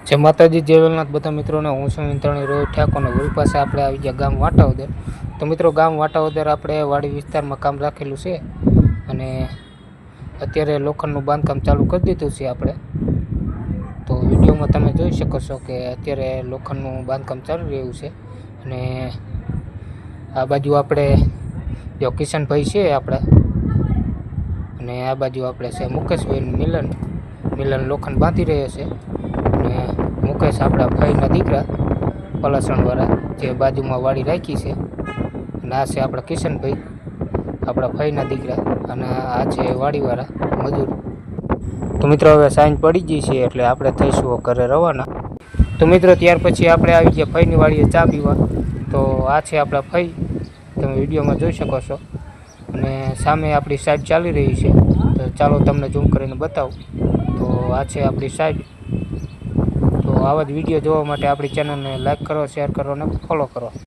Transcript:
जय माताजी जय वेलनाथ बधा मित्रों ने हूँ છું વિંતરણી રોજ ઠાકોર ને વળી પાસે આપણે આવી ગયા ગામ વાટાવદર। તો મિત્રો ગામ વાટાવદર આપણે વાડી વિસ્તારમાં કામ રાખેલું છે અને અત્યારે લોખંડનું બાંધકામ ચાલુ કરી દીધું છે આપણે। તો વિડીયોમાં તમે જોઈ શકો છો કે અત્યારે લોખંડનું બાંધકામ ચાલી રહ્યું છે અને આ બાજુ આપણે જો કિશનભાઈ છે આપણે અને આ બાજુ આપણે છે મુકેશભાઈ મિલન લોખંડ બાંધી રહ્યા છે અને मुकेश अपना भाई ना दीकरा पलसण वाला जे बाजू में वाड़ी राखी है आ से अपना किशन भाई अपना भाई ना दीकरा अने आ छे वाड़ी वाला मजूर। तो मित्रों हवे साँज पड़ी गई है एटले आपणे थईशुं घरे रवाना। तो मित्रों त्यार पछी आपणे आवी गया भाईनी वाड़ीए चा पीवा। तो आ छे आपणा भाई तमे विडियो में जोई शको छो अने सामे आपणी साइड चाली रही है। तो चालो तमने झूम करीने बतावुं। तो आ छे आपणी साइड। तो आवा ज विडियो जोवा माटे आपणी चेनल ने लाइक करो, शेर करो ने फॉलो करो।